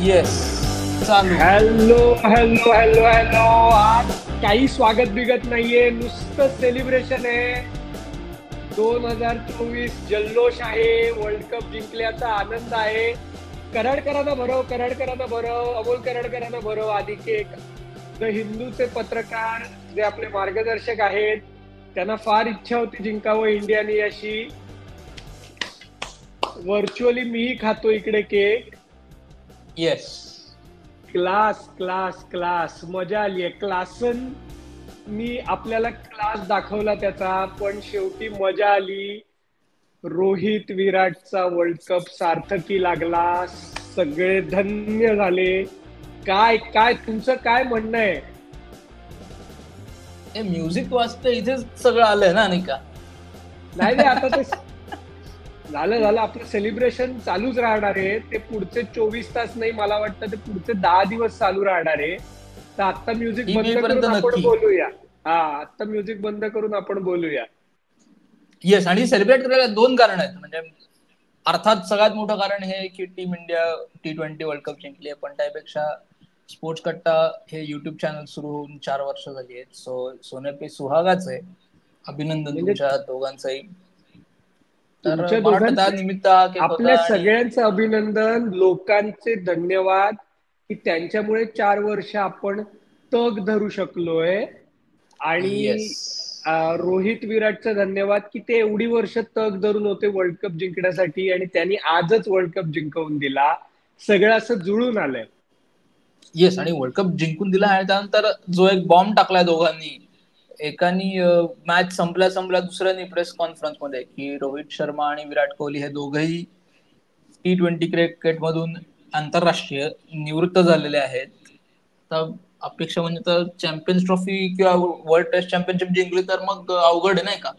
Yes चालू. Hello hello hello hello. आज काही स्वागत बिगत नाहीये, नुसतं सेलिब्रेशन आहे. 2024 जल्लोष आहे, वर्ल्ड कप जिंकल्याचा आनंद आहे. कराडकरांना भरव, कराडकरांना भरव, अमोल कराडकरांना भरव. आधी केक. द हिंदूचे पत्रकार जे आपले मार्गदर्शक आहेत, त्यांना फार इच्छा होती जिंकावं इंडियाने अशी. व्हर्च्युअली मीही खातो इकडे cake. Yes class class class, मजा आली आहे. क्लासन मी आपल्याला क्लास दाखवला त्याचा, पण शेवटी मजा आली. रोहित विराटचा वर्ल्ड कप सार्थकी लागला, सगळे धन्य झाले. काय काय तुमचं काय म्हणणं आहे? हे म्युझिक वाजतं इथेच सगळं आलंय ना, नाही का? नाही रे, आता ते झालं आपलं सेलिब्रेशन चालूच राहणार आहे. ते पुढचे 24 तास नाही, मला वाटतं ते पुढचे 10 दिवस चालू राहणार आहे. तर आता म्युझिक बंद करून आपण बोलूया. आता म्युझिक बंद करून आपण बोलूया. येस, आणि सेलिब्रेट करायला दोन कारण आहेत. म्हणजे अर्थात सगळ्यात मोठं कारण हे की team India T20 world cup जिंकली आहे, पण त्यापेक्षा स्पोर्ट्स कट्टा हे युट्यूब चॅनल सुरू होऊन 4 वर्ष झाली आहेत. सो सोने पे सुहागाच आहे. अभिनंदन म्हणजे तुमच्या दोघांचंही. तर तुमच्या मला वाटतं त्या दोघांचे, निमित्त हा केक आपल्या होता. आणि सगळ्यांचं अभिनंदन, लोकांचे धन्यवाद की त्यांच्यामुळे 4 वर्ष आपण तग धरू शकलोय. येस आणि रोहित विराटचं धन्यवाद की ते एवढी वर्ष तग धरून होते वर्ल्ड कप जिंकण्यासाठी, आणि त्यांनी आजच वर्ल्ड कप जिंकवून दिला. सगळं असं जुळून आलंय. येस, आणि वर्ल्ड कप जिंकून दिला आहे. त्यानंतर जो एक बॉम्ब टाकलाय दोघांनी, एकानी मॅच संपल्या दुसऱ्यानी प्रेस कॉन्फरन्स मध्ये की रोहित शर्मा आणि विराट कोहली हे दोघंही T20 क्रिकेट मधून आंतरराष्ट्रीय निवृत्त झालेले आहेत. तर अपेक्षा म्हणजे तर चॅम्पियन्स ट्रॉफी किंवा वर्ल्ड टेस्ट चॅम्पियनशिप जिंकली तर मग अवघड आहे, नाही का?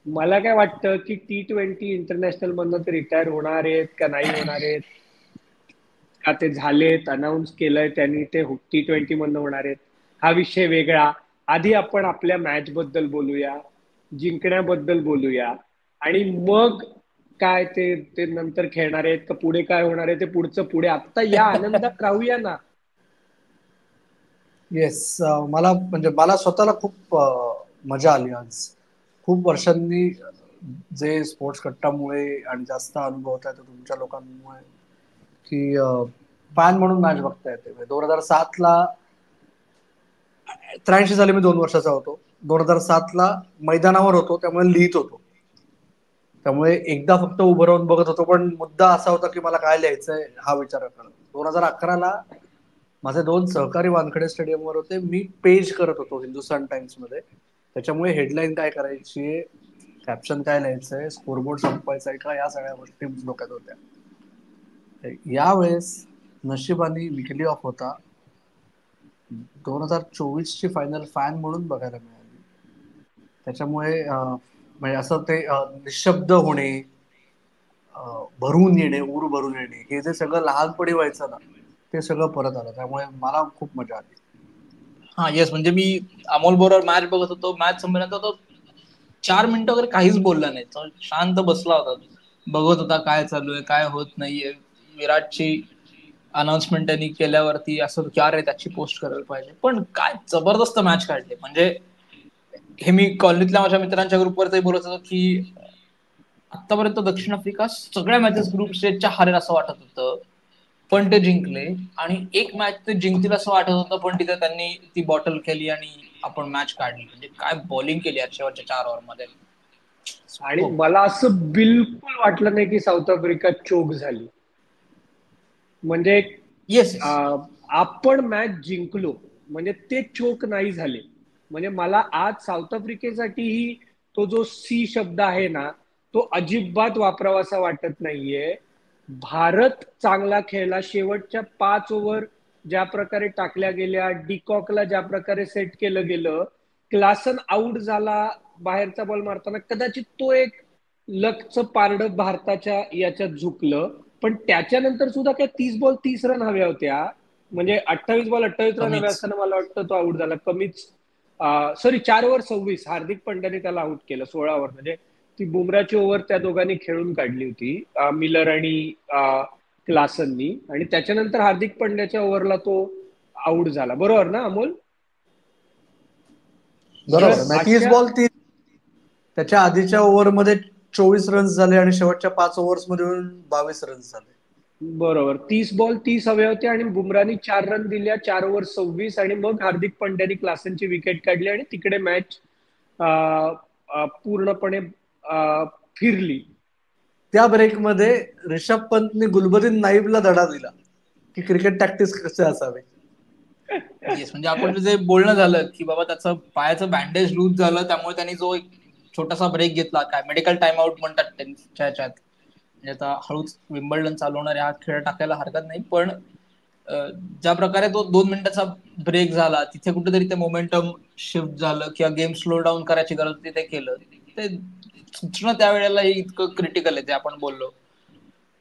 मला काय वाटतं की T20 इंटरनॅशनल मधनं ते रिटायर होणार आहेत का नाही होणार आहेत, का ते झालेत, अनाऊन्स केलंय त्यांनी ते T20 मधनं होणार आहेत, हा विषय वेगळा. आधी आपण आपल्या मॅच बद्दल बोलूया, जिंकण्याबद्दल बोलूया, आणि मग काय ते ते नंतर खेळणार आहेत का पुढे काय होणार आहे ते पुढचं पुढे. आता या आनंदात राहूया ना. येस, मला स्वतःला खूप मजा आली आज. खूप वर्षांनी जे स्पोर्ट्स कट्टामुळे आणि जास्त अनुभव होता तो तुमच्या लोकांमुळे की फॅन म्हणून मॅच बघता येते. 2007ला 83 साली मी 2 वर्षाचा होतो. 2007ला मैदानावर होतो, त्यामुळे लिहित होतो. त्यामुळे एकदा फक्त उभं राहून बघत होतो, पण मुद्दा असा होता की मला काय लिहायचंय हा विचार करत. 2011ला माझे 2 सहकारी वानखेडे स्टेडियमवर होते. मी पेज करत होतो हिंदुस्थान टाइम्स मध्ये. त्याच्यामुळे हेडलाईन काय करायची, कॅप्शन काय लिहायचंय, स्कोरबोर्ड संपवायचा का, या सगळ्या गोष्टी डोक्यात होत्या. यावेळेस नशिबाने विकली ऑफ होता. 2024 ची फायनल फॅन म्हणून बघायला मिळाली. त्याच्यामुळे म्हणजे असं ते निशब्द होणे, भरून येणे, ऊर भरून येणे, हे जे सगळं लहानपणी व्हायचं ना, ते सगळं परत आलं. त्यामुळे मला खूप मजा आली. हा येस, म्हणजे मी अमोल बरोबर मॅच बघत होतो. मॅच संपल्यानंतर तो 4 मिनिटं वगैरे काहीच बोलला नाही. तो शांत बसला होता, बघत होता काय चालू आहे, काय होत नाहीये. विराटची अनाउन्समेंट त्यांनी केल्यावरती असं की अरे त्याची पोस्ट करायला पाहिजे. पण काय जबरदस्त मॅच काढली. म्हणजे हे मी कॉलनीतल्या माझ्या मित्रांच्या ग्रुपवरती बोलत होतो की आतापर्यंत दक्षिण आफ्रिका सगळ्या मॅचेस ग्रुप स्टेजच्या हारेल असं वाटत होतं, पण ते जिंकले. आणि एक मॅच ते जिंकतील असं वाटत होतं, पण तिथे त्यांनी ती बॉटल केली आणि आपण मॅच काढली. म्हणजे काय बॉलिंग केली आज शेवटच्या 4 ओव्हरमध्ये. आणि मला असं बिलकुल वाटलं नाही की साऊथ आफ्रिका चोक झाली. म्हणजे येस आपण मॅच जिंकलो म्हणजे ते चोक नाही झाले. म्हणजे मला आज साऊथ आफ्रिकेसाठीही तो जो सी शब्द आहे ना, तो अजिबात वापरावासा वाटत नाहीये. भारत चांगला खेळला. शेवटच्या 5 ओव्हर ज्या प्रकारे टाकल्या गेल्या, डिकॉकला ज्या प्रकारे सेट केलं गेलं, क्लासन आउट झाला बाहेरचा बॉल मारताना, कदाचित तो एक लकचं पारडं भारताच्या याच्यात झुकलं. पण त्याच्यानंतर सुद्धा काय 30 बॉल 30 रन हव्या होत्या. म्हणजे 28 बॉल 28 रन हव्या कमीच. असताना मला वाटतं तो आउट झाला. कमीच, सॉरी 4 ओव्हर 26. हार्दिक पंड्याने त्याला आउट केलं 16 ओव्हर. म्हणजे ती बुमराची ओव्हर त्या दोघांनी खेळून काढली होती, मिलर आणि क्लासननी, आणि त्याच्यानंतर हार्दिक पंड्याच्या ओव्हरला तो आउट झाला. बरोबर ना अमोल? बरोबर, 30 बॉल 30. त्याच्या आधीच्या ओव्हरमध्ये 24 रन्स झाले आणि शेवटच्या 5 ओव्हर्स मध्ये 22 रन्स झाले. बरोबर, 30 बॉल 30 हवे होते आणि बुमरानी 4 रन दिल्या, 4 ओव्हर 26, आणि मग हार्दिक पंड्यानी क्लासनची विकेट काढली आणि तिकडे मॅच पूर्णपणे फिरली. त्या ब्रेकमध्ये ऋषभ पंतने गुलबदीन नाईबला धडा दिला की क्रिकेट टॅक्टिक्स कसे असावे. येस, म्हणजे आपण जे बोलणं झालं की बाबा त्याचं पायाचं बँडेज लूज झालं, त्यामुळे त्यांनी जो एक छोटासा ब्रेक घेतला, काय मेडिकल टाइम आउट म्हणतात त्यांच्या ह्याच्यात, म्हणजे आता हळूच विम्बल्डन चालू होणार हा खेळ टाकायला हरकत नाही, पण ज्या प्रकारे तो 2 मिनिटाचा ब्रेक झाला, तिथे कुठेतरी ते मोमेंटम शिफ्ट झालं किंवा गेम स्लो डाऊन करायची गरज होती, ते केलं. ते सूचना त्यावेळेला इतकं क्रिटिकल आहे, ते आपण बोललो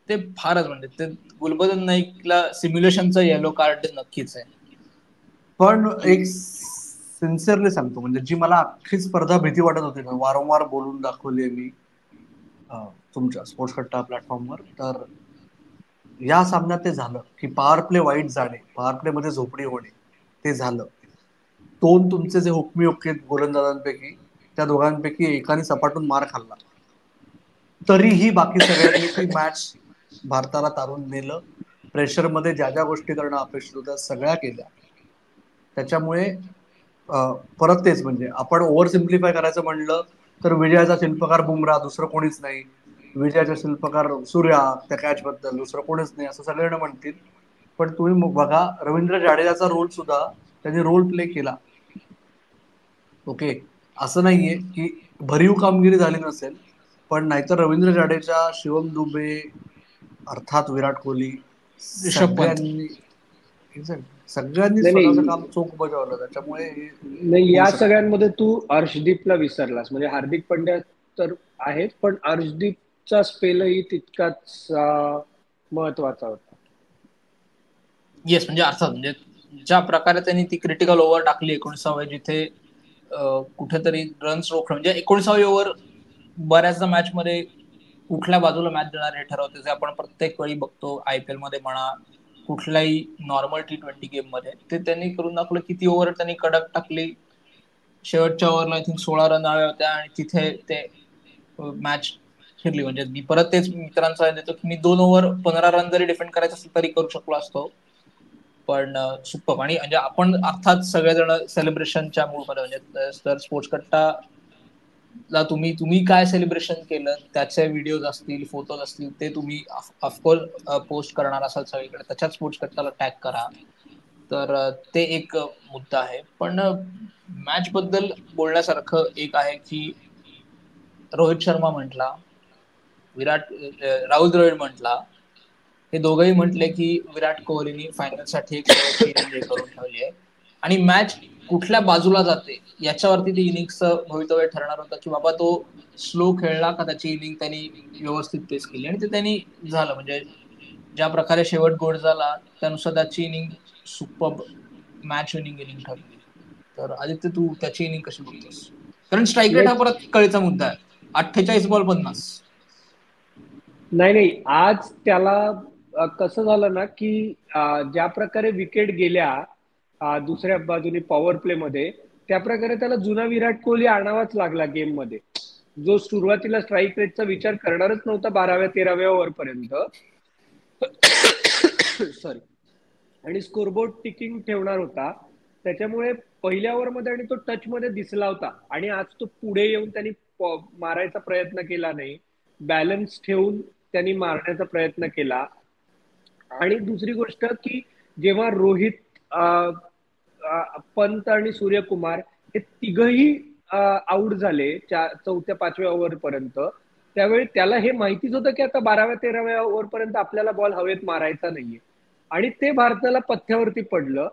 ते फारच, म्हणजे ते गुलबदन नाईकला सिम्युलेशनचं येलो कार्ड नक्कीच आहे. पण एक सिन्सिअरली सांगतो, म्हणजे जी मला अख्खी स्पर्धा भीती वाटत होती ना, वारंवार बोलून दाखवली मी तुमच्या स्पोर्ट्स कट्टा प्लॅटफॉर्मवर, तर या सामन्यात ते झालं की पॉवर प्ले वाईट जाणे, पॉवर प्ले मध्ये झोपडी होणे, ते झालं. 2 तुमचे जे हुकमी हुक्के गोलंदाजांपैकी, त्या दोघांपैकी एकाने सपाटून मार खाल्ला, तरीही बाकी सगळ्यांनी ती मॅच भारताला तारून नेलं. प्रेशरमध्ये ज्या ज्या गोष्टी करणं अपेक्षित होत्या सगळ्या केल्या. त्याच्यामुळे परत तेच, म्हणजे आपण ओव्हर सिम्प्लिफाय करायचं म्हणलं तर विजयाचा शिल्पकार बुमरा, दुसरं कोणीच नाही. विजयाचा शिल्पकार सूर्या, त्या कॅच बद्दल दुसरं कोणीच नाही असं सगळेजण म्हणतील. पण तुम्ही बघा, रवींद्र जाडेजाचा रोल सुद्धा त्यांनी रोल प्ले केला. ओके, असं नाहीये की भरीव कामगिरी झाली नसेल, पण नाहीतर रवींद्र जाडेजा, शिवम दुबे, अर्थात विराट कोहली, सगळ्यांनी स्वतःचं काम चोख बजावलं. त्याच्यामुळे नाही, या सगळ्यांमध्ये तू अर्शदीपला विसरलास. म्हणजे हार्दिक पंड्या तर आहेत, पण अर्शदीपचा स्पेलही तितकाच महत्वाचा होता. येस, म्हणजे अर्थात, म्हणजे ज्या प्रकारे त्यांनी ती क्रिटिकल ओव्हर टाकली 19वी, जिथे कुठेतरी रन्स रोखणं, म्हणजे 19वी ओव्हर बऱ्याचदा मॅच मध्ये कुठल्या बाजूला मॅच देणार हे ठरवते, जे आपण प्रत्येक वेळी बघतो IPL मध्ये म्हणा, कुठल्याही नॉर्मल T20 गेम मध्ये. ते त्यांनी करून दाखवलं. किती ओव्हर त्यांनी कडक टाकली, शेवटच्या ओव्हरला आय थिंक 16 रन हव्या होत्या आणि तिथे ते मॅच फिरली. म्हणजे मी परत तेच मित्रांचा देतो की मी 2 ओव्हर 15 रन जरी डिफेंड करायचं असेल तरी करू शकलो असतो, पण सुपर. आणि म्हणजे आपण अर्थात सगळेजण सेलिब्रेशनच्या मूडमध्ये, म्हणजे तर स्पोर्ट्स कट्टा ला तुम्ही काय सेलिब्रेशन केलं, त्याचे व्हिडिओज असतील, फोटोज असतील, ते तुम्ही ऑफकोर्स पोस्ट करणार असाल सगळीकडे, त्याच्यात स्पोर्ट्स कट्टाला टॅग करा. तर ते एक मुद्दा आहे. पण मॅच बद्दल बोलण्यासारखं एक आहे की रोहित शर्मा म्हटला, राहुल द्रविड म्हटला, हे दोघंही म्हटले की विराट कोहलीनी फायनलसाठी एक शेवटची इनिंग हे करून ठेवली आहे, आणि मॅच कुठल्या बाजूला जाते याच्यावरती ती इनिंगचं भवितव्य ठरणार होतं, की बाबा तो स्लो खेळला का त्याची इनिंग त्यांनी व्यवस्थित पेस केली, आणि ते त्यांनी झालं. म्हणजे ज्या प्रकारे शेवट गोड झाला त्यानुसार त्याची inning super match winning inning ठरली. तर आदित्य, तू त्याची इनिंग कशी बघतोस? कारण स्ट्राईक रेट हा परत कळीचा मुद्दा आहे, 48 बॉल 50. नाही, आज त्याला कसं झालं ना की ज्या प्रकारे विकेट गेल्या दुसऱ्या बाजूने पॉवर प्ले मध्ये, त्या प्रकारे त्याला जुना विराट कोहली आणावाच लागला गेम मध्ये, जो सुरुवातीला स्ट्राईक रेटचा विचार करणारच नव्हता 12व्या-13व्या ओव्हर पर्यंत. सॉरी. आणि स्कोरबोर्ड टिकिंग ठेवणार होता. त्याच्यामुळे पहिल्या ओव्हरमध्ये आणि तो टच मध्ये दिसला होता, आणि आज तो पुढे येऊन त्यांनी मारायचा प्रयत्न केला नाही, बॅलन्स ठेवून त्यांनी मारण्याचा प्रयत्न केला. आणि दुसरी गोष्ट की जेव्हा रोहित, पंत आणि सूर्यकुमार हे तिघही आउट झाले 4थ्या-5व्या ओव्हर पर्यंत, त्यावेळी त्याला हे माहितीच होतं की आता 12व्या-13व्या ओव्हर पर्यंत आपल्याला बॉल हवेत मारायचा नाहीये, आणि ते भारताला पथ्यावरती पडलं.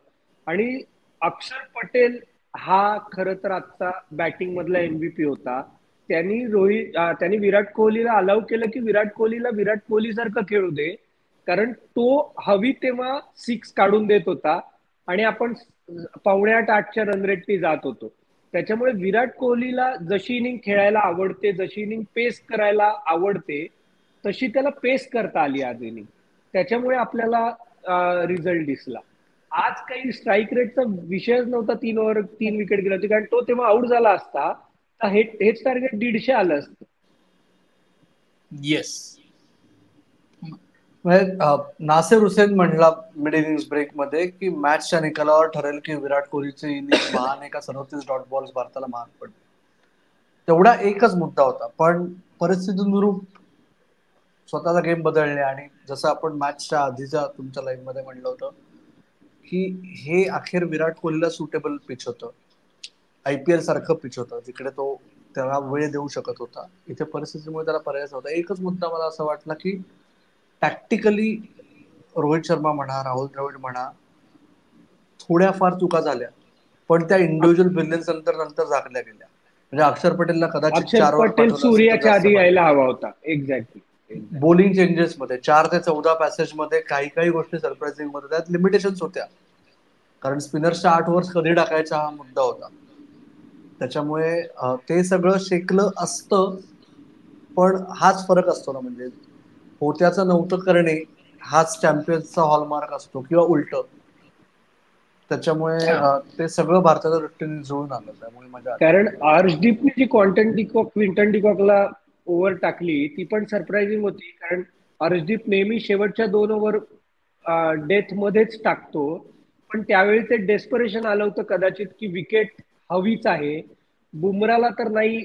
आणि अक्षर पटेल हा खरं तर आजचा बॅटिंग मधला MVP होता. त्यांनी विराट कोहलीला अलाउ केलं की विराट कोहलीला विराट कोहली सारखं खेळू दे, कारण तो हवी तेव्हा 6 काढून देत होता आणि आपण 7.5-8च्या रन रेटनी जात होतो. त्याच्यामुळे विराट कोहलीला जशी इनिंग खेळायला आवडते, जशी इनिंग पेस करायला आवडते, तशी त्याला पेस करता आली आज इनिंग. त्याच्यामुळे आपल्याला रिझल्ट दिसला. आज काही स्ट्राईक रेटचा विषयच नव्हता, 3 विकेट गेला होती, कारण तो तेव्हा आउट झाला असता तर हेच टार्गेट 150 आलं असतं. येस. नासिर हुसेन म्हणला मिड इनिंग्स ब्रेक मध्ये की मॅचच्या निकालावर ठरेल की विराट कोहलीचे इनिंग महान आहे का 37 डॉट बॉल्स भारताला महाग पडले. तेवढा एकच मुद्दा होता, पण परिस्थितीनुरूप स्वतःचा गेम बदलणे आणि जसं आपण मॅचच्या आधीच्या तुमच्या लाईव्ह मध्ये म्हणलं होतं की हे अखेर विराट कोहलीला सुटेबल पिच होतं, IPL सारखं पिच होतं जिकडे तो त्याला वेळ देऊ शकत होता. इथे परिस्थितीमुळे त्याला पर्यायच होता. एकच मुद्दा मला असं वाटला की टॅक्टिकली रोहित शर्मा म्हणा, राहुल द्रविड म्हणा, थोड्याफार चुका झाल्या, पण त्या इंडिव्हिज्युअल ब्रिलियन्स नंतर झाकल्या गेल्या. म्हणजे अक्षर पटेलला कदाचित अक्षर 4 ओव्हर पटेल पाठवलं असेल तर सूर्याच्या जास्त आधी पाहिजे. यायला हवा होता. एक्झॅक्टली. बॉलिंग चेंजेस मध्ये 4 ते 14 पॅसेज मध्ये काही गोष्टी सरप्राइझिंग मध्ये त्यात लिमिटेशन्स होत्या, कारण स्पिनर्सच्या 8 ओव्हर्स कधी टाकायचा हा मुद्दा होता. त्याच्यामुळे ते सगळं शेकलं असतं, पण हाच फरक असतो ना, म्हणजे होत्याचं नव्हतं करणे हाच चॅम्पियन्सचा हॉलमार्क असतो किंवा उलट. त्याच्यामुळे ते सगळं भारताच्या दृष्टीने जुळून आलं, त्यामुळे मजा आली. कारण अर्शदीपने जी क्विंटन डिकॉकला ओव्हर टाकली ती पण सरप्राइझिंग होती, कारण अर्शदीप नेहमी शेवटच्या 2 ओव्हर डेथ मध्येच टाकतो, पण त्यावेळी ते डेस्परेशन आलं होतं कदाचित की विकेट हवीच आहे. बुमराला तर नाही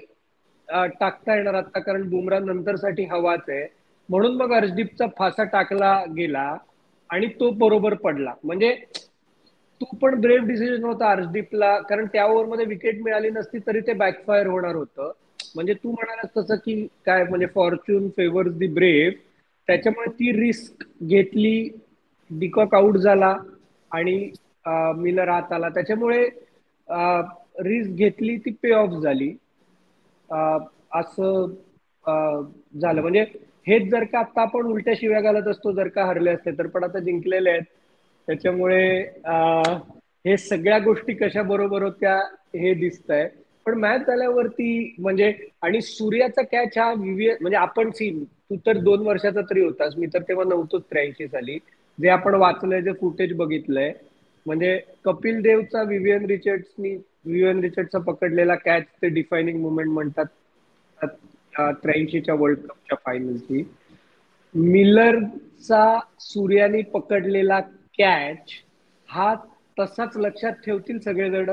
टाकता येणार आता, कारण बुमरा नंतरसाठी हवाच आहे, म्हणून मग अर्शदीपचा फासा टाकला गेला आणि तो बरोबर पडला. म्हणजे तो पण ब्रेव्ह डिसिजन होता अर्शदीपला, कारण त्या ओव्हरमध्ये विकेट मिळाली नसती तरी ते बॅकफायर होणार होतं. म्हणजे तू म्हणालास तसं की काय, म्हणजे फॉर्च्यून फेवर्स दी ब्रेव्ह, त्याच्यामुळे ती रिस्क घेतली. डिकॉक आउट झाला आणि मिलर आत आला, त्याच्यामुळे रिस्क घेतली, ती पे ऑफ झाली. असं झालं. म्हणजे हेच जर का आता आपण उलट्या शिव्या घालत असतो जर का हरले असते तर, पण आता जिंकलेले आहेत. त्याच्यामुळे हे सगळ्या गोष्टी कशा बरोबर होत्या हे दिसतंय. पण मॅच झाल्यावरती म्हणजे, आणि सूर्याचा कॅच हा म्हणजे आपण तू तर 2 वर्षाचा तरी होतास, मी तर तेव्हा नव्हतोच 83 साली. जे आपण वाचलंय, जे फुटेज बघितलंय, म्हणजे कपिल देवचा विवियन रिचर्ड्सचा पकडलेला कॅच ते डिफायनिंग मुवमेंट म्हणतात 83च्या वर्ल्ड कपच्या फायनलची. मिलरचा सूर्याने पकडलेला कॅच हा तसाच लक्षात ठेवतील सगळेजण.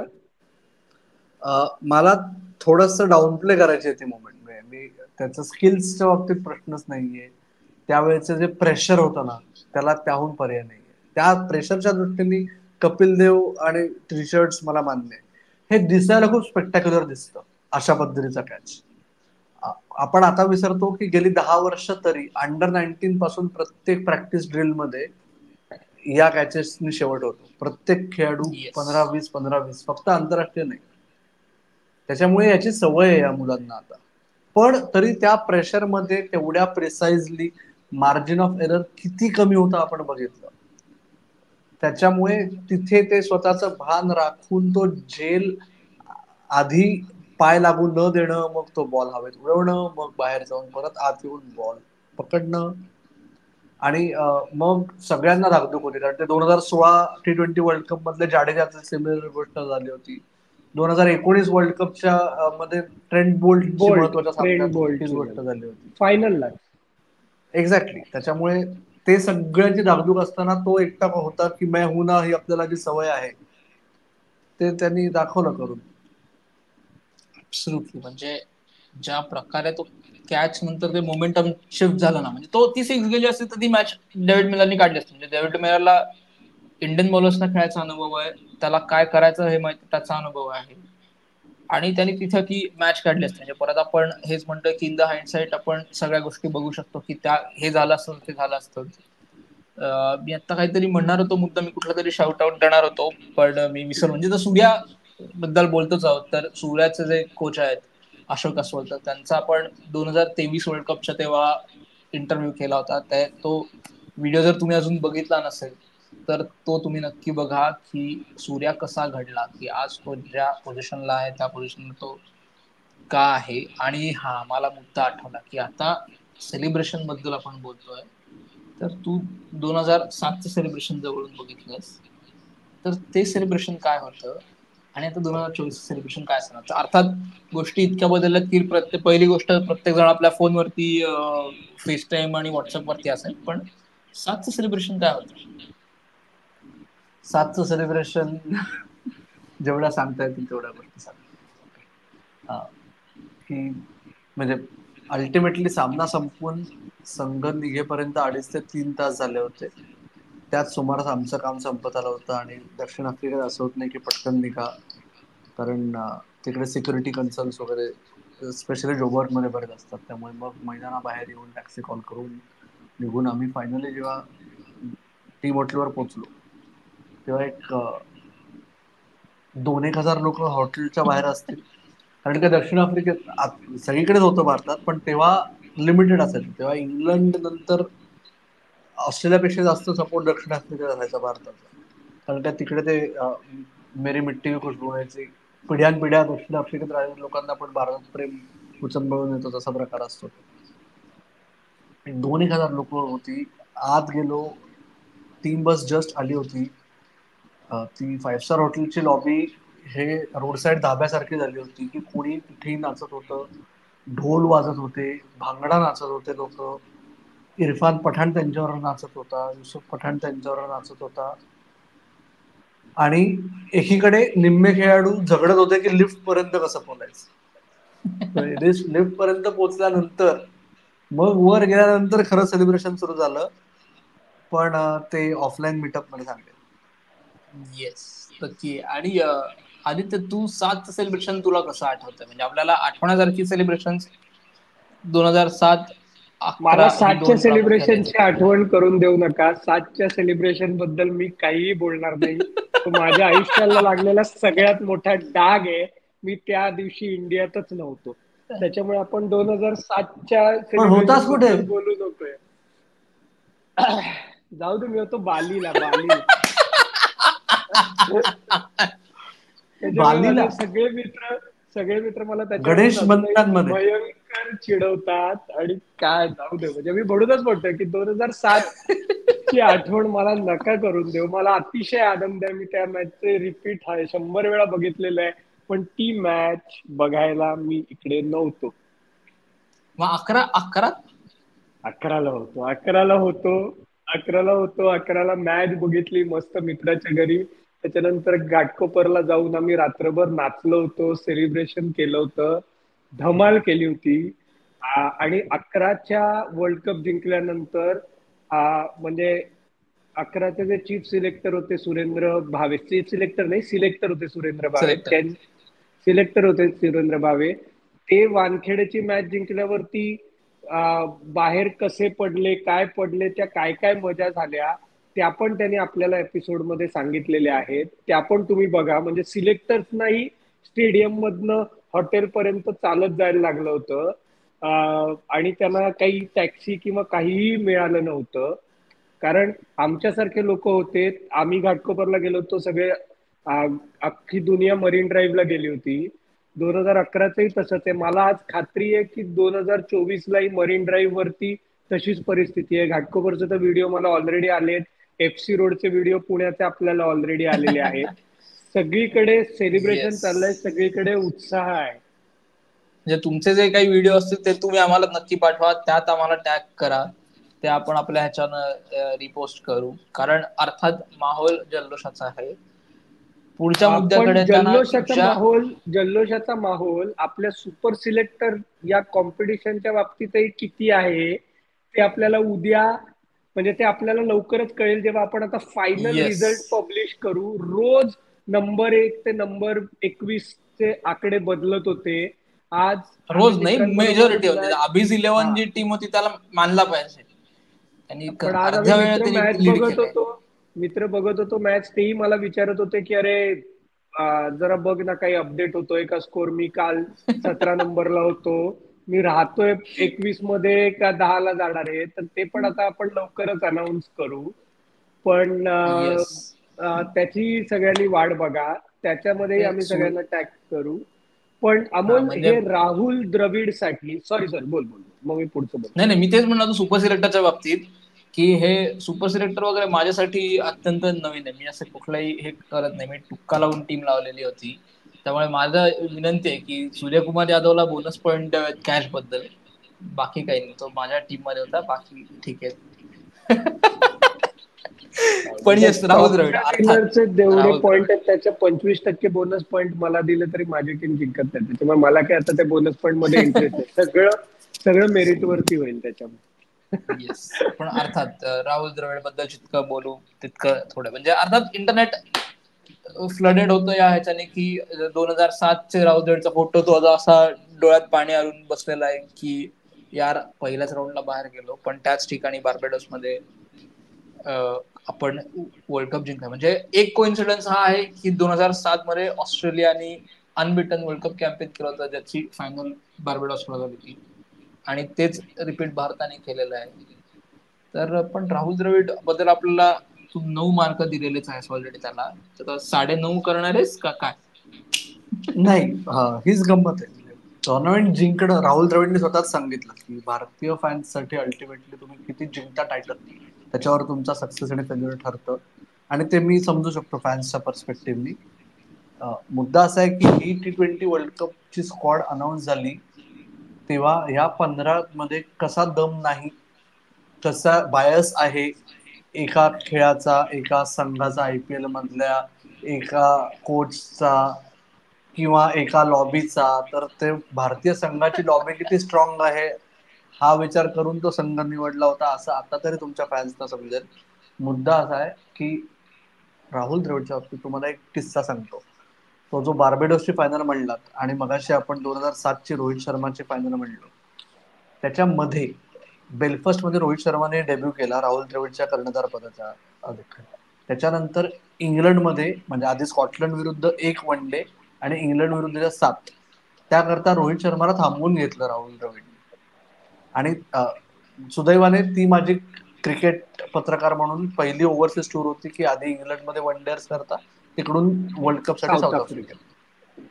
मला थोडस डाऊन प्ले करायचे ते मोमेंट. मी त्याचं स्किल्सच्या बाबतीत प्रश्नच नाहीये, त्यावेळेचं जे प्रेशर होतं ना त्याला त्याहून पर्याय नाहीये. त्या प्रेशरच्या दृष्टीने कपिल देव आणि रिचर्ड्स मला मान्य आहे. हे दिसायला खूप स्पेक्टॅक्युलर दिसतं अशा पद्धतीचा कॅच. आपण आता विसरतो की गेली 10 वर्ष तरी अंडर 19 पासून प्रत्येक प्रॅक्टिस ड्रिल मध्ये या कॅचेसनी शेवट होतो. प्रत्येक खेळाडू Yes. 15-20 फक्त आंतरराष्ट्रीय नाही. त्याच्यामुळे याची सवय आहे या मुलांना आता. पण तरी त्या प्रेशरमध्ये तेवढ्या प्रिसाइजली मार्जिन ऑफ एरर किती कमी होतं आपण बघितलं. त्याच्यामुळे तिथे ते स्वतःचं भान राखून तो झेल, आधी पाय लागू न देणं, मग तो बॉल हवेत उडवणं, मग बाहेर जाऊन परत आत येऊन बॉल पकडणं, आणि मग सगळ्यांना धाकधूक होती. कारण ते 2016 T20 वर्ल्ड कप मधले जाडेजाचे सिमिलर गोष्ट झाली होती. 2019 वर्ल्ड कपच्या मध्ये ट्रेंट बोल्टची महत्वाच्या ट्रेंट सामन्यात तीच बोल्टची गोष्ट झाली होती. फायनलला. एक्झॅक्टली. त्याच्यामुळे ते सगळ्यांची धाकधूक असताना तो एकटा होता की मैं हूं ना, ही आपल्याला जी सवय आहे ते त्यांनी दाखवलं करून. ऍब्सोल्युटली. म्हणजे ज्या प्रकारे तो कॅच नंतर ते मोमेंटम शिफ्ट झालं ना, म्हणजे तो ती 6 गेली असती तर ती मॅच डेव्हिड मिलरनी काढली असती. म्हणजे डेव्हिड मिलरला इंडियन बॉलर्सना खेळायचा अनुभव आहे, त्याला काय करायचं हे माहिती, त्याचा अनुभव आहे, आणि त्यांनी तिथं ती मॅच काढली असते. म्हणजे परत आपण हेच म्हणतो की इन द हाइंडसाइट आपण सगळ्या गोष्टी बघू शकतो की त्या हे झालं असतं ते झालं असतं. मी आता काहीतरी म्हणणार होतो मुद्दा, मी कुठला तरी शाउट आउट देणार होतो, पण मी विसरलो. म्हणजे तर सूर्या बद्दल बोलतोच आहोत, तर सूर्याचे जे कोच आहेत अशोक अस्वल, तर त्यांचा आपण 2023 वर्ल्ड कपच्या तेव्हा इंटरव्ह्यू केला होता. तो व्हिडिओ जर तुम्ही अजून बघितला नसेल तर तो तुम्ही नक्की बघा की सूर्या कसा घडला, की आज तो ज्या पोझिशनला आहे त्या पोझिशनला तो का आहे. आणि हा मला मुद्दा आठवला की आता सेलिब्रेशन बद्दल आपण बोलतोय, तर तू 2007चं सेलिब्रेशन जवळून बघितलंस, तर ते सेलिब्रेशन काय होतं आणि आता 2024 सेलिब्रेशन काय असणार. तर अर्थात गोष्टी इतक्या बदलल्यात की पहिली गोष्ट प्रत्येक जण आपल्या फोनवरती फेस टाइम आणि व्हॉट्सअपवरती असेल, पण 7चं सेलिब्रेशन काय होतं. 7चं सेलिब्रेशन जेवढ्या सांगता येतील तेवढ्या गोष्टी सांगतो. की म्हणजे अल्टिमेटली सामना संपून संघ निघेपर्यंत 2.5 ते 3 तास झाले होते. त्याच सुमारास आमचं काम संपत आलं होतं आणि दक्षिण आफ्रिकेत असं होत नाही की पटकन निघा, कारण तिकडे सिक्युरिटी कन्सर्न्स वगैरे स्पेशली जोबर्टमध्ये बरेच असतात. त्यामुळे मग मैदानाबाहेर येऊन टॅक्सी कॉल करून निघून आम्ही फायनली जेव्हा टी होटलवर पोहोचलो तेव्हा एक 2-1 हजार लोक हॉटेलच्या बाहेर असतील. कारण का दक्षिण आफ्रिकेत सगळीकडेच होतं भारतात, पण तेव्हा लिमिटेड असायचं. तेव्हा इंग्लंड नंतर ऑस्ट्रेलियापेक्षा जास्त सपोर्ट दक्षिण आफ्रिकेत असायचा भारताचा. कारण का तिकडे ते मेरी मिट्टी की खुशबू व्हायची. पिढ्यानपिढ्या दक्षिण आफ्रिकेत राहिलेल्या लोकांना पण भारत प्रेम उचंबळून येतो तसा प्रकार असतो. 2-1 हजार लोक होती. आत गेलो, 3 बस जस्ट आली होती. ती 5 स्टार हॉटेलची लॉबी हे रोड साईड धाब्यासारखी झाली होती की कोणी कुठेही नाचत होतं, ढोल वाजत होते, भांगडा नाचत होते लोक. इरफान पठाण त्यांच्यावर नाचत होता, युसुफ पठाण त्यांच्यावर नाचत होता. आणि एकीकडे निम्मे खेळाडू झगडत होते की लिफ्ट पर्यंत कसं बोलायचं. लिफ्ट पर्यंत पोहोचल्यानंतर मग वर गेल्यानंतर खरं सेलिब्रेशन सुरू झालं. पण ते ऑफलाईन मीटअप मध्ये सांगेल. येस, नक्की. आणि आदित्य, तू 7चं सेलिब्रेशन तुला कसं आठवतं? म्हणजे आपल्याला आठवण्यासारखी सेलिब्रेशन 2007, मला 11 ही 7च्या 2 प्रामुख्याने सेलिब्रेशनची आहेत. आठवण करून देऊ नका. 7च्या सेलिब्रेशन बद्दल मी काहीही बोलणार नाही. तो माझ्या आयुष्याला लागलेला सगळ्यात मोठा डाग आहे. मी त्या दिवशी इंडियातच नव्हतो, त्याच्यामुळे आपण 2007च्या पण सेलिब्रेशन होतास कुठे? बद्दल बोलू नकोय. जाऊ दे, मी होतो बालीला. त्याच्यामुळे बालीला माझे सगळे मित्र मला त्याच्यावरून गणेश अजूनही मंदिरांमध्ये. भयंकर चिडवतात. आणि काय, जाऊ दे, म्हणजे मी म्हणूनच म्हणतोय की 2007 ची आठवण मला नका करून देऊ. मला अतिशय आनंद आहे. मी त्या मॅचचे रिपीट 100 वेळा बघितलेलं आहे, पण ती मॅच बघायला मी इकडे नव्हतो. मग 11 11ला मॅच बघितली मस्त मित्राच्या घरी. त्याच्यानंतर घाटकोपरला जाऊन आम्ही रात्रभर नाचलो होतो, सेलिब्रेशन केलं होतं, धमाल केली होती. आणि 11च्या वर्ल्ड कप जिंकल्यानंतर म्हणजे 11चे जे चीफ सिलेक्टर होते सुरेंद्र भावे, चीफ सिलेक्टर नाही, सिलेक्टर होते सुरेंद्र भावे, सिलेक्टर. सिलेक्टर होते सुरेंद्र भावे. ते वानखेडेची मॅच जिंकल्यावरती बाहेर कसे पडले, काय पडले, त्या काय काय मजा झाल्या त्या पण त्यांनी आपल्याला एपिसोड मध्ये सांगितलेल्या आहेत. त्या पण तुम्ही बघा. म्हणजे सिलेक्टर्सनाही स्टेडियम मधनं हॉटेलपर्यंत चालत जायला लागलं होतं. आणि त्यांना काही टॅक्सी किंवा काहीही मिळालं नव्हतं, कारण आमच्यासारखे लोक होते. आम्ही घाटकोपरला गेलो होतो सगळे, अख्खी दुनिया मरीन ड्राईव्हला गेली होती. 2011चंही तसंच आहे. मला आज खात्री आहे की 2024लाही मरीन ड्राईव्ह वरती तशीच परिस्थिती आहे. घाटकोपरचे तर व्हिडिओ मला ऑलरेडी आलेत. FC रोडचे व्हिडिओ पुण्याचे आपल्याला ऑलरेडी आलेले आहेत. सगळीकडे सेलिब्रेशन येस. चाललंय, सगळीकडे उत्साह आहे. म्हणजे तुमचे जे काही व्हिडिओ असतील ते तुम्ही आम्हाला नक्की पाठवा, त्यात आम्हाला टॅग करा, ते आपण आपल्या ह्याच्यानं रिपोस्ट करू. कारण अर्थात माहोल जल्लोषाचा आहे. पुढच्या पण मुद्द्याकडे येताना ज्या जल्लोषाचा माहोल आपल्या सुपर सिलेक्टर या कॉम्पिटिशनच्या बाबतीतही किती आहे ते आपल्याला उद्या, म्हणजे ते आपल्याला लवकरच कळेल जेव्हा आपण आता फायनल येस, रिझल्ट पब्लिश करू. रोज नंबर 1 ते नंबर 21 चे आकडे बदलत होते. आज आम्ही रोज नाही, मित्रांबरोबर मेजॉरिटी म्हणजे अभिज 11 जी टीम होती त्याला मानला पाहिजे. त्यांनी पण आज आम्ही अर्ध्या वेळात त्यांनी लीड केलंय. मित्र बघत होतो मॅच, तेही मला विचारत होते की अरे जरा बघ ना काही अपडेट होतोय का स्कोर. मी काल 17 नंबरला होतो, मी राहतोय 21 मध्ये का 10ला जाणार आहे. तर ते पण आता आपण लवकरच अनाऊन्स करू. पण येस. त्याची सगळ्यांनी वाट बघा. त्याच्यामध्ये ते आम्ही सगळ्यांना टॅग करू. पण हा अमोल, म्हणजे हे राहुल द्रविड साठी, सॉरी बोल मग मी पुढचं बोल. नाही, मी तेच म्हणलं होतो सुपर सिलेक्टरच्या बाबतीत की हे सुपर सिलेक्टर वगैरे माझ्यासाठी अत्यंत नवीन आहे. मी असं कुठलाही हे करत नाही. मी टुक्का लावून टीम लावलेली होती. त्यामुळे माझं विनंती आहे की सूर्यकुमार यादवला बोनस पॉईंट द्यावेत कॅश बद्दल. बाकी काही नाही. तो माझ्या टीम मध्ये होता. बाकी ठीक आहे. पण येस, राहुल द्रविड टॉपच्या अर्थात. विनरचे जेवढे राहुल पॉईंट द्रविड आहेत त्याच्या 25% बोनस पॉईंट मला दिले तरी माझी टीम जिंकत नाही. त्याच्यामुळे मला काय आता त्या बोनस पॉईंट मध्ये इंटरेस्ट नाही. सगळं सगळं मेरिट वरती होईल त्याच्यामुळे. येस. पण अर्थात राहुल द्रविड बद्दल जितकं बोलू तितकं थोडं, म्हणजे अर्थात इंटरनेट फ्लडेड होतं या ह्याच्याने की 2007चे राहुल द्रविडचा फोटो तो असा डोळ्यात पाणी आणून बसलेला आहे की यार पहिल्याच राऊंडला बाहेर गेलो, पण त्याच ठिकाणी बार्बेडोस मध्ये आपण वर्ल्ड कप जिंकला. म्हणजे एक कोइन्सिडन्स हा आहे की 2007 मध्ये ऑस्ट्रेलियाने अनबिटन वर्ल्ड कप कॅम्पेन केला होता, ज्याची फायनल बार्बेडॉसला झाली होती, आणि तेच रिपीट भारताने केलेलं आहे. तर पण राहुल द्रविड बद्दल आपल्याला तू 9 मार्क दिलेलेच आहेस ऑलरेडी त्याला, तर 9.5 करणार आहेस का काय? नाही, हीच गंमत आहे. टुर्नामेंट जिंकणं, राहुल द्रविडने स्वतःच सांगितलं की भारतीय फॅन्ससाठी अल्टिमेटली तुम्ही किती जिंकता टायटल त्याच्यावर तुमचा सक्सेस आणि फेल्युअर ठरतं. आणि ते मी समजू शकतो फॅन्सच्या पर्स्पेक्टिव्हनी. मुद्दा असा आहे की ही T20 वर्ल्ड कपची स्क्वॉड अनाऊन्स झाली तेव्हा ह्या 15 मध्ये कसा दम नाही, कसा बायस आहे एका खेळाचा, एका संघाचा, IPL मधल्या एका कोचचा किंवा एका लॉबीचा, तर ते भारतीय संघाची लॉबी किती स्ट्रॉंग आहे हा विचार करून तो संघ निवडला होता, असं आता तरी तुमच्या फॅन्सना समजेल. मुद्दा असा आहे की राहुल द्रविडच्या बाबतीत तुम्हाला एक किस्सा सांगतो. तो जो बार्बेडोसची फायनल म्हणलात आणि मगाशी आपण 2007ची रोहित शर्माची फायनल म्हणलो, त्याच्यामध्ये बेलफास्टमध्ये रोहित शर्माने डेब्यू केला राहुल द्रविडच्या कर्णधार पदाच्या अधिकारी. त्याच्यानंतर इंग्लंडमध्ये, म्हणजे आधी स्कॉटलंड विरुद्ध 1 वन डे आणि इंग्लंड विरुद्धच्या 7, त्याकरता रोहित शर्माला थांबवून घेतलं राहुल द्रविडने. आणि सुदैवाने ती माझी क्रिकेट पत्रकार म्हणून पहिली ओव्हरसीज टूर होती की आधी इंग्लंडमध्ये वन डेअर्स करता, तिकडून वर्ल्ड कपसाठी साऊथ साऊथ आफ्रिका. आफ्रिकेत.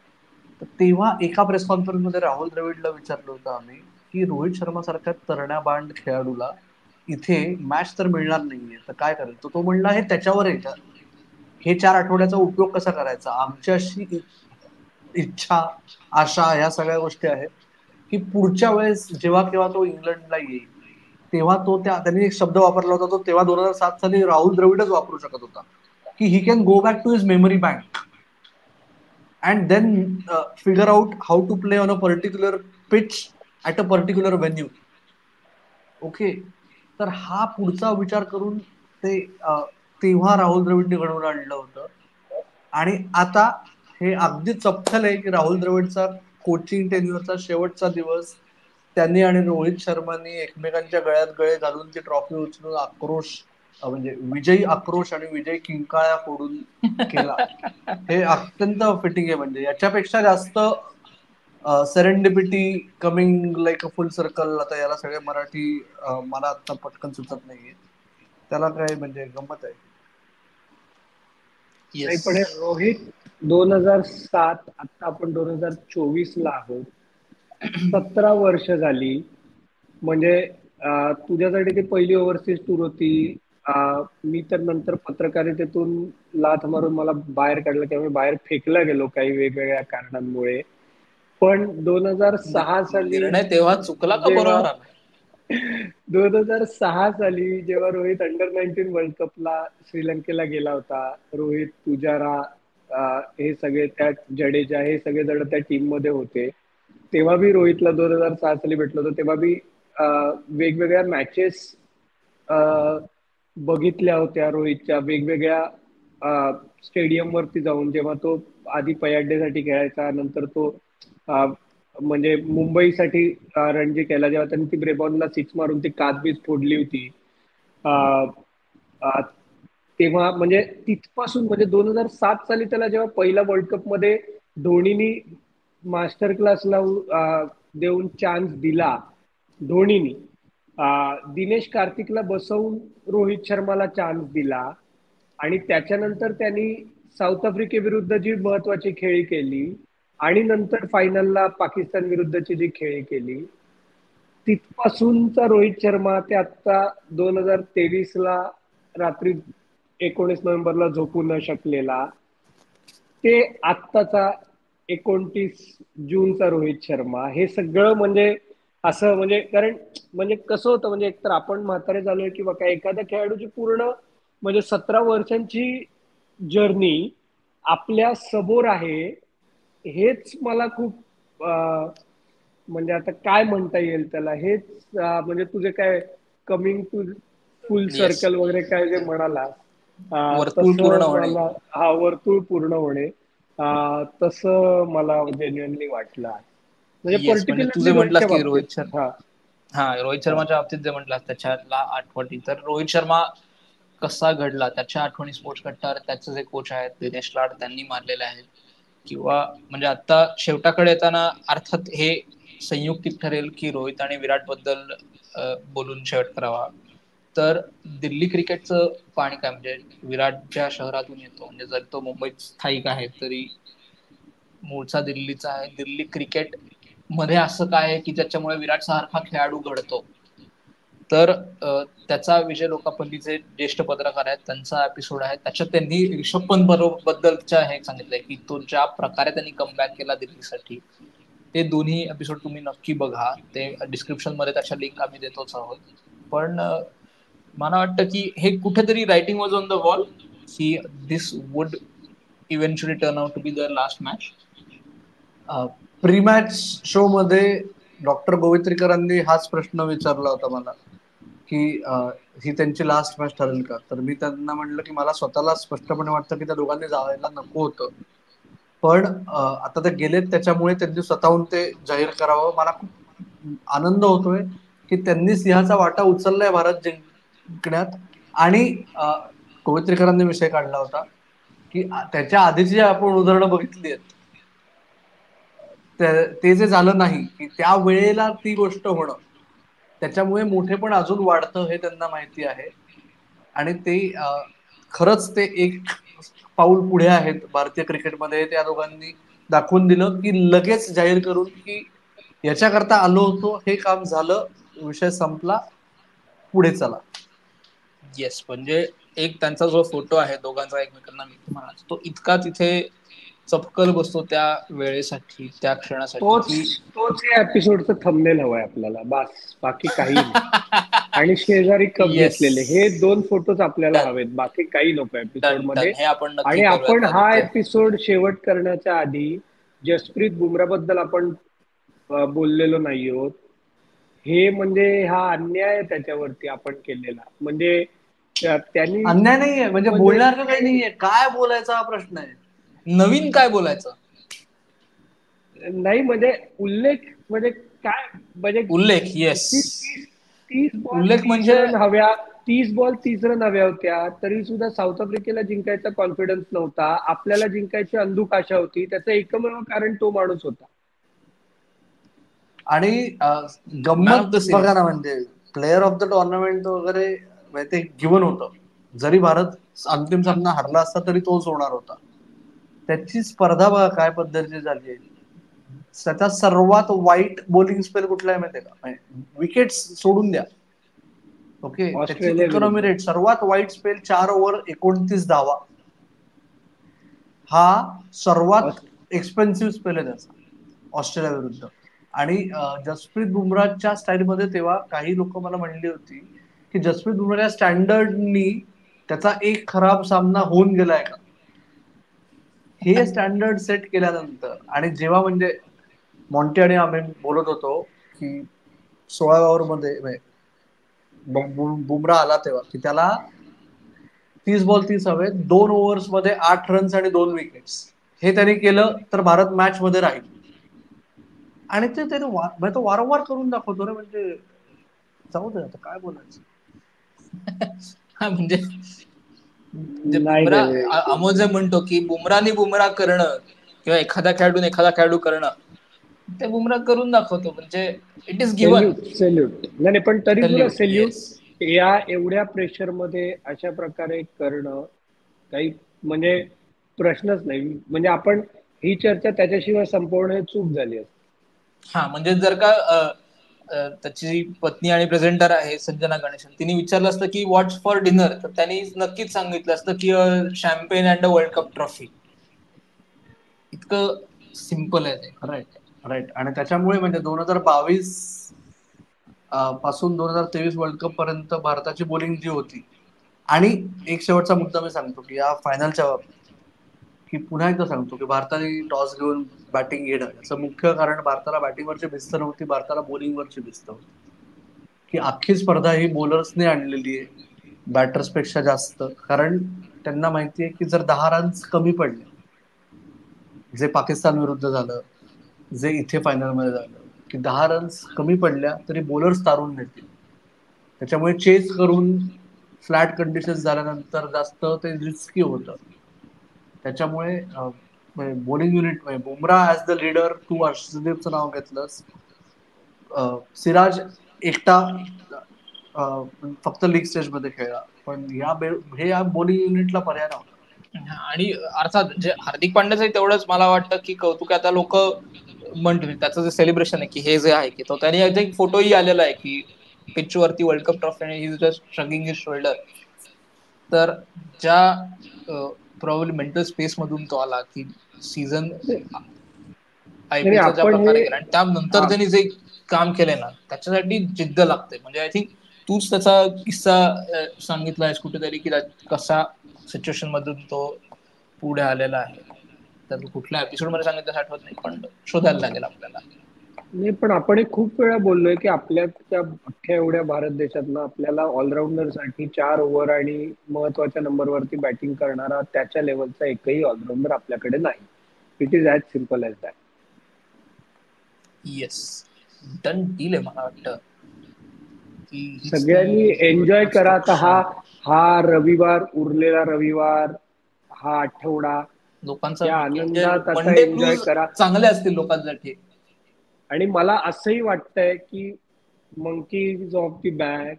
तर तेव्हा एका प्रेस कॉन्फरन्समध्ये राहुल द्रविडला विचारलं होतं आम्ही की रोहित शर्मा सारख्या तरण्या बांड खेळाडूला इथे मॅच तर मिळणार नाहीये, तर काय करेल. तो म्हणला हे त्याच्यावर आहे का, हे 4 आठवड्याचा उपयोग कसा करायचा, आमची अशी इच्छा, आशा, या सगळ्या गोष्टी आहेत की पुढच्या वेळेस जेव्हा केव्हा तो इंग्लंडला येईल तेव्हा त्यांनी एक शब्द वापरला होता, तो तेव्हा 2007 साली राहुल द्रविडच वापरू शकत होता की ही can go back to his memory bank and then figure out how to play on a particular pitch at a particular venue. Okay, तर हा पुढचा विचार करून ते तेव्हा राहुल द्रविडने घडवून आणलं होतं. आणि आता हे अगदी चपखल आहे की राहुल द्रविडचा कोचिंग टेन्युअरचा शेवटचा दिवस त्यांनी आणि रोहित शर्मानी एकमेकांच्या गळ्यात गळे घालून ती ट्रॉफी उचलून आक्रोश, म्हणजे विजयी आक्रोश आणि विजयी किंकाळ्या फोडून केला. हे अत्यंत फिटिंग आहे. म्हणजे याच्यापेक्षा जास्त serendipity coming like a full circle, आता याला सगळे मराठी मला आता पटकन सुचत नाहीये, त्याला काय म्हणजे गंमत आहे. नाही, येस. पण हे रोहित 2007, आता आपण 2024 ला आहोत, 17 वर्ष झाली. म्हणजे तुझ्यासाठी ती पहिली ओव्हरसीज टूर होती. मी तर नंतर पत्रकारितेतून लाथ मारून मला बाहेर काढलं, त्यामुळे बाहेर फेकला गेलो काही वेगवेगळ्या कारणांमुळे. पण 2006 साली निर्णय तेव्हा चुकला का जेव्हा बरोबर आला? 2006 साली जेव्हा रोहित अंडर-19 वर्ल्ड कपला श्रीलंकेला गेला होता, रोहित, पुजारा, हे सगळे, त्या जडेजा, हे सगळे जण त्या टीम मध्ये होते. तेव्हा बी रोहितला 2006 साली भेटलो होतो. तेव्हा बी वेगवेगळ्या मॅचेस बघितल्या होत्या रोहितच्या, वेगवेगळ्या स्टेडियम वरती जाऊन. जेव्हा तो आधी पयाड्डेसाठी खेळायचा, नंतर तो म्हणजे मुंबईसाठी रणजी केला, जेव्हा त्यांनी ती ब्रेबॉनला 6 मारून ती काचबीज फोडली होती. तेव्हा म्हणजे तिथपासून, म्हणजे 2007 साली त्याला जेव्हा पहिला वर्ल्ड कप मध्ये धोनीनी मास्टर क्लासला देऊन चान्स दिला, धोनीनी दिनेश कार्तिकला बसवून रोहित शर्माला चान्स दिला, आणि त्याच्यानंतर त्यांनी साऊथ आफ्रिकेविरुद्ध जी महत्वाची खेळी केली आणि नंतर फायनलला पाकिस्तान विरुद्धची जी खेळी केली, तिथपासूनचा रोहित शर्मा ते आता 2023ला रात्री 19 नोव्हेंबरला झोपू न शकलेला, ते आत्ताचा 29 जूनचा रोहित शर्मा, हे सगळं म्हणजे असं म्हणजे कारण म्हणजे कसं होतं म्हणजे एकतर आपण म्हातारे झालोय की बघा एखाद्या खेळाडूची पूर्ण म्हणजे 17 वर्षांची जर्नी आपल्या समोर आहे, हेच मला खूप म्हणजे आता काय म्हणता येईल त्याला, हेच म्हणजे तुझे काय coming to full yes, circle वगैरे काय जे म्हणाला वर्तुळ पूर्ण तसं होणे. मला हा वर्तुळ पूर्ण होणे तसं मला जेन्युअनली वाटलं. म्हणजे येस, म्हणजे तू पर्टिक्युलरली जे म्हटलास रोहितच्या की बाबतीत. रोहित हा शर्माच्या बाबतीत जे म्हटलास त्याच्याला आठवणी, तर रोहित शर्मा कसा घडला त्याच्या आठवणी स्पोर्ट्स कट्टावर त्याचे जे कोच आहेत दिनेश लाड त्यांनी मारलेले आहेत. किंवा म्हणजे आता शेवटाकडे येताना अर्थात हे संयुक्तिक ठरेल की रोहित आणि विराट बद्दल बोलून शेवट करावा. तर दिल्ली क्रिकेटचं पाणी काय, म्हणजे विराट ज्या शहरातून येतो, म्हणजे जर तो मुंबईत स्थायिक आहे तरी मूळचा दिल्लीचा आहे. दिल्ली क्रिकेट मध्ये असं काय आहे की ज्याच्यामुळे विराट सारखा खेळाडू घडतो. तर त्याचा विजय लोकापल्लीचे ज्येष्ठ पत्रकार आहेत त्यांचा एपिसोड आहे, त्याच्यात त्यांनी रिषभ पंत बद्दलच्या हे सांगितलंय की तो ज्या प्रकारे त्यांनी कमबॅक केला दिल्लीसाठी. ते दोन्ही एपिसोड तुम्ही नक्की बघा, ते डिस्क्रिप्शन मध्ये त्याच्या लिंक आम्ही देतोच आहोत. पण मला वाटतं की हे कुठेतरी writing was on the wall की this would eventually turn out to be the last match. Pre match show मध्ये डॉक्टर गोवित्रीकरांनी हाच प्रश्न विचारला होता मला की ही त्यांची लास्ट मॅच ठरेल का. तर मी त्यांना म्हटलं की मला स्वतःला स्पष्टपणे वाटतं की त्या दोघांनी जायला नको होतं, पण आता ते गेलेत त्याच्यामुळे त्यांनी स्वतःहून ते जाहीर करावं. मला खूप आनंद होतोय की त्यांनी सिंहाचा वाटा उचललाय भारत जिंकण्यात. आणि गोवित्रीकरांनी विषय काढला होता की त्याच्या आधीची आपण उदाहरणं बघितली आहेत, ते जे झालं नाही की त्या वेळेला ती गोष्ट होणं, त्याच्यामुळे मोठे पण अजून वाढतं हे त्यांना माहिती आहे. आणि ते खरंच ते एक पाऊल पुढे आहेत भारतीय क्रिकेटमध्ये. त्या दोघांनी दाखवून दिलं की लगेच जाहीर करून की याच्याकरता आलो होतो, हे काम झालं, विषय संपला, पुढे चला. येस, म्हणजे एक त्यांचा जो फोटो आहे दोघांचा एकमेकांना मिळतो तो इतका तिथे चपकल बसतो त्या वेळेसाठी, त्या क्षणासाठी की तोच या एपिसोडचं थंबनेल हवंय आपल्याला, बस बाकी काही नाही. आणि शेजारी कप येस, घेतलेले हे 2 फोटोज आपल्याला डन हवेत, बाकी काही नको एपिसोड डन मध्ये. डन, हे आपण नक्की आणि आपण करूयात हा आदित्य. एपिसोड शेवट करण्याच्या आधी जसप्रीत बुमरा बद्दल आपण बोललेलो नाही आहोत. हे म्हणजे हा अन्याय आहे त्याच्यावरती आपण केलेला. म्हणजे त्यांनी अन्याय नाहीये, म्हणजे म्हणजे बोलण्यासारखं काही नाहीये. काय बोलायचा हा प्रश्न आहे. नवीन काय बोलायचं नाही म्हणजे उल्लेख म्हणजे काय म्हणजे उल्लेख. येस, 30 बॉल उल्लेख 30 म्हणजे रन हव्या, 30 बॉल 30 रन हव्या होत्या, तरी सुद्धा साऊथ आफ्रिकेला जिंकायचा कॉन्फिडन्स नव्हता. आपल्याला जिंकायची अंधुक आशा होती. त्याचं एकमेव कारण तो माणूस होता. आणि मॅन ऑफ द गंमत बघा सिरीज. ना, म्हणजे प्लेअर ऑफ द टुर्नामेंट वगैरे म्हणजे ते गिवन होतं. जरी भारत अंतिम सामना हरला असता तरी तोच होणार होता. त्याची स्पर्धा बघा काय पद्धतीची झाली आहे. त्याचा सर्वात वाईट बॉलिंग स्पेल कुठला आहे माहितीये का, विकेट सोडून द्या, ओके, त्याची ऑस्ट्रेलिया इकॉनॉमी विरुद्ध रेट सर्वात वाईट स्पेल 4 ओव्हर 29 धावा, हा सर्वात एक्सपेन्सिव्ह स्पेल आहे त्याचा ऑस्ट्रेलिया विरुद्ध. आणि जसप्रीत बुमराहच्या स्टाईलमध्ये तेव्हा काही लोक मला म्हणली होती की जसप्रीत बुमराहच्या स्टँडर्डनी त्याचा एक खराब सामना होऊन गेलाय का. हे स्टँडर्ड सेट केल्यानंतर आणि जेव्हा म्हणजे मॉन्टी आणि आम्ही बोलत होतो की 16 ओव्हरमध्ये बुमराह आला तेव्हा की त्याला 30 बॉल 30 हवे, 2 ओव्हर्समध्ये 8 रन्स आणि 2 विकेट्स, हे त्यांनी केलं तर भारत मॅच मध्ये राहील. आणि ते त्याने तो वारंवार करून दाखवतो रे. म्हणजे जाऊ दे आता काय बोलायचं. हा म्हणजे नाही रे. अमोल जे म्हणतो की बुमरानी बुमरा करणं किंवा एखाद्या खेळाडून एखादा खेळाडू करणं, ते बुमरा करून दाखवतो. म्हणजे इट इज गिव्हन. सेल्यूट नाही, पण तरी सुद्धा सल्यूट. सेल्यूट. येस, या एवढ्या प्रेशर मध्ये अशा प्रकारे करणं काही म्हणजे प्रश्नच नाही. म्हणजे आपण ही चर्चा त्याच्याशिवाय संपवणं चूक झाली असते. हा म्हणजे जर का त्याची जी पत्नी आणि प्रेझेंटर आहे संजना गणेशन, तिने विचारलं असतं की व्हॉट्स फॉर डिनर, तर त्यांनी नक्कीच सांगितलं असतं की champagne and a world cup trophy. इतकं सिम्पल आहे ते. Right right. आणि त्याच्यामुळे म्हणजे 2022 पासून 2023 वर्ल्ड कप पर्यंत भारताची बॉलिंग जी होती, आणि एक शेवटचा मुद्दा मी सांगतो की या फायनलच्या बाबतीत, की पुन्हा एकदा सांगतो की भारताने टॉस घेऊन बॅटिंग घेणं याचं मुख्य कारण भारताला बॅटिंगवरची भिस्त नव्हती, भारताला बॉलिंगवरची भिस्त होती. की अख्खी स्पर्धा ही बॉलर्सने आणलेली आहे बॅटर्सपेक्षा जास्त, कारण त्यांना माहिती आहे की जर 10 रन्स कमी पडले, जे पाकिस्तान विरुद्ध झालं, जे इथे फायनलमध्ये झालं, की 10 रन्स कमी पडल्या तरी बॉलर्स तारून नेतील. त्याच्यामुळे चेस करून फ्लॅट कंडिशन झाल्यानंतर जास्त ते रिस्की होतं. त्याच्यामुळे बॉलिंग युनिट म्हणजे बुमरा ॲज द लीडर, तू अर्शदीपचं नाव घेतलंस, सिराज एकटा फक्त लीग स्टेजमध्ये खेळला, पण या बॉलिंग युनिटला पर्याय नव्हता. आणि अर्थात जे हार्दिक पांड्याचं तेवढंच मला वाटतं की कौतुक. आता लोक म्हणतील त्याचं जे सेलिब्रेशन आहे की हे जे आहे की तो त्याने एक फोटोही आलेला आहे की पिच वरती वर्ल्ड कप ट्रॉफी आणि ही जस्ट श्रगिंग हिज शोल्डर. तर ज्या प्रॉब्ली मेंटल स्पेस मधून तो आला की सीझन आयपीएलचा ज्या आपण प्रकारे हे गेला आणि त्यानंतर त्यांनी जे काम केलंय ना त्याच्यासाठी जिद्द लागते. म्हणजे आय थिंक तूच त्याचा किस्सा सांगितलायस कुठेतरी की कसा सिच्युएशन मधून तो पुढे आलेला आहे. तर कुठल्या एपिसोड मध्ये सांगितलं आठवत नाही, पण शोधायला लागेल आपल्याला. नाही, पण आपण हे खूप वेळा बोललोय की आपल्या त्या अख्ख्या एवढ्या भारत देशात ना आपल्याला ऑलराऊंडर साठी 4 ओव्हर आणि महत्वाच्या नंबरवरती बॅटिंग करणारा त्याच्या लेवलचा एकही ऑलराऊंडर आपल्याकडे नाही. It is as simple as that. Yes, done deal आहे मला वाटतं की हीच सगळ्यांनी ती एन्जॉय करा. आता हा क्षण. हा रविवार, उरलेला रविवार, हा आठवडा लोकांचा त्या म्हणजे आनंदात आता वनडे एन्जॉय ब्लूज करा. चांगले असतील लोकांसाठी. आणि मला असंही वाटतंय की मंकीज ऑफ दी बॅग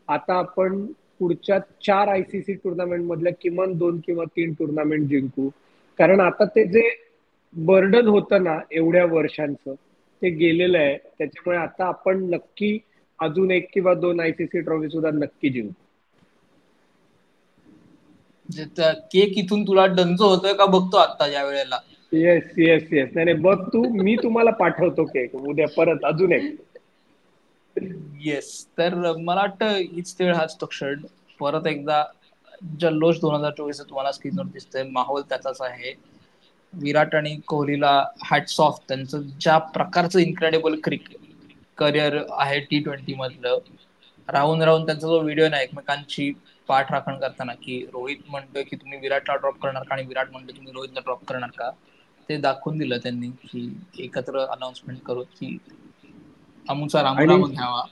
आता आपण पुढच्या 4 आयसीसी टुर्नामेंट मधल्या किमान 2 किंवा 3 टुर्नामेंट जिंकू. कारण आता ते जे बर्डन होतं ना एवढ्या वर्षांचं ते गेलेलं आहे. त्याच्यामुळे आता आपण नक्की अजून 1 किंवा 2 आयसीसी ट्रॉफी सुद्धा नक्की जिंकू. केक इथून तुला डंजो होतोय का बघतो आता या वेळेला. Yes yes yes. नाही नाही, बघ तू, मी तुम्हाला पाठवतो केक उद्या परत अजून एक. येस, तर मला वाटतं हीच वेळ हाच तो क्षण. परत एकदा जल्लोष 2024 तुम्हाला स्क्रीनवर दिसतंय, माहोल त्याचाच आहे. विराट आणि कोहलीला हॅट्स ऑफ, त्यांचं ज्या प्रकारचं इन्क्रेडिबल क्रिकेट करिअर आहे T20 मधलं. राहून राहून त्यांचा जो व्हिडिओ ना एकमेकांची पाठ राखण करताना की रोहित म्हणतोय की तुम्ही विराटला ड्रॉप करणार का आणि विराट म्हणतोय तुम्ही रोहितला ड्रॉप करणार का, ते दाखवून दिलं त्यांनी की एकत्र अनाउन्समेंट करून की अमुचा आणि रामराम घ्यावा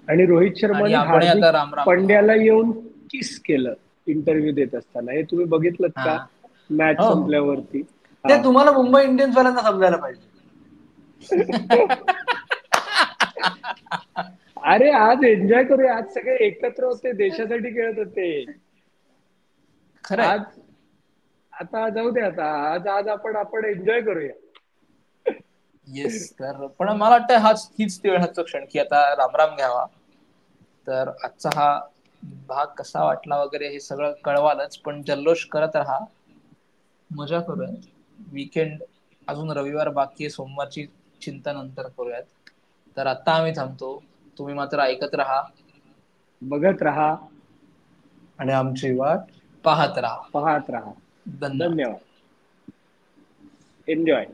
आणि रोहित आणि शर्माने आपण हार्दिक आता रामराम घ्यावा. पंड्याला येऊन किस केलं इंटरव्ह्यू देत असताना. हे तुम्ही बघितलं हा, का मॅच हो हो. संपल्यावरती? ते हा. तुम्हाला मुंबई इंडियन्स वाल्यांना समजायला पाहिजे. अरे आज एन्जॉय करूया. आज सगळे एकत्र होते, देशासाठी खेळत होते. खरंय. आज आता जाऊ दे. आता आज आज आपण एन्जॉय करूया. येस, तर पण मला वाटतं हीच ती वेळाचं क्षण की आता रामराम घ्यावा. तर आजचा हा भाग कसा वाटला वगैरे हे सगळं कळवालच, पण जल्लोष करत राहा, मजा करूयात. वीकेंड अजून रविवार बाकी आहे, सोमवारची चिंता नंतर करूयात. तर आता आम्ही थांबतो, तुम्ही मात्र ऐकत राहा, बघत राहा, आणि आमची वाट पाहत राहा. पाहत राहा. धन्यवाद. धन्यवाद. एन्जॉय.